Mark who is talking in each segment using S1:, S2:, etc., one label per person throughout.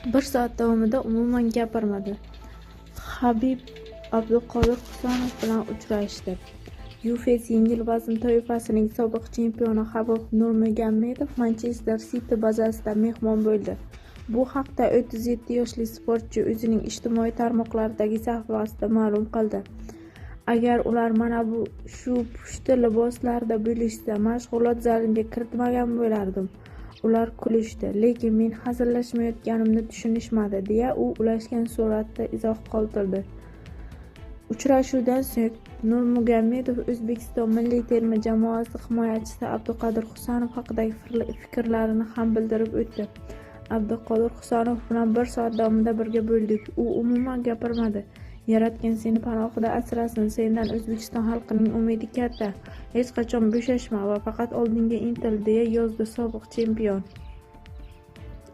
S1: Bir soat davomida umuman gapirmadi. Habib Abduqodir Husanov bilan uchrashdi. UFC yengil vazn toifasining sobiq chempioni Habib Nurmagomedov Manchester City bazasida mehmon bo'ldi. Bu haqda 37 yoshli sportchi o'zining ijtimoiy tarmoqlardagi sahifasida ma'lum qildi. Agar ular mana shu pushti liboslarda bo'lishsa, mashg'ulot zaliga kiritmagan bo'lardim. Ular kulishdi, lekin men hazillashmayotganimni tushunishmadi, deya u ulashgan suratda izoh qoldirdi. Uchrashuvdan so'ng Nurmagomedov O'zbekiston milliy terma jamoasi himoyachisi Abduqodir Husanov haqidagi fikrlarini ham bildirib o'tdi. Abduqodir Husanov bilan bir soat davomida birga bo'ldik. U umuman gapirmadi. Yaratgan seni panohida asrasin. Sendan O'zbekiston xalqining umidi katta. Hech qachon bo'shashma va faqat oldinga intil, deya yozdi sobiq chempion.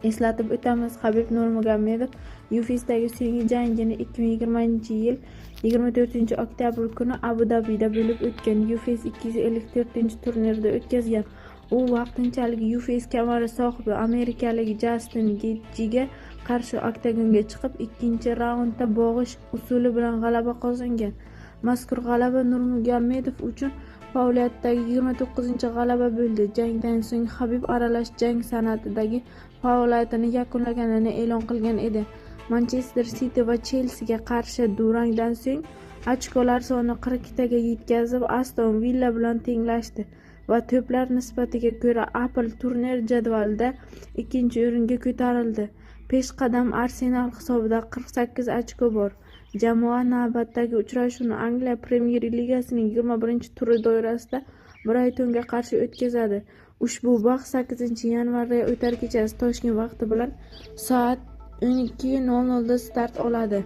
S1: Eslatib o'tamiz, Habib Nurmagomedov UFC'dagi so'nggi jangini 2020-yil 24-oktyabr kuni Abu Dabida bo'lib o'tgan UFC 254-turnirida o'tkazgan. U vaqtinchalik UFC kamari sohibi amerikalik Jastin Getjiga qarshi oktagonga chiqib, ikkinchi raundda bo'g'ish usuli bilan g'alaba qozongan. Mazkur g'alaba Nurmagomedov uchun faoliyatidagi 29-g'alaba bo'ldi. Jangdan so'ng Habib aralash jang san'atidagi faoliyatini yakunlaganini e'lon qilgan edi. Manchester City va Chelsiga qarshi durangdan so'ng ochkolar soni 42 ga yetkazib, Aston Villa bilan tenglashdi va to'plar nisbatiga ko'ra Apple turnir jadvalida ikkinchi o'ringa ko'tarildi. Peshqadam Arsenal hisobida 48 ochko bor. Jamoa navbatdagi uchrashuvni Angliya Premyer Ligasining 21-turi doirasida Brightonga qarshi o'tkazadi. Ushbu bahs 8-yanvarda o'tar kechasi Toshkent vaqti bilan soat 12:00 da start oladi.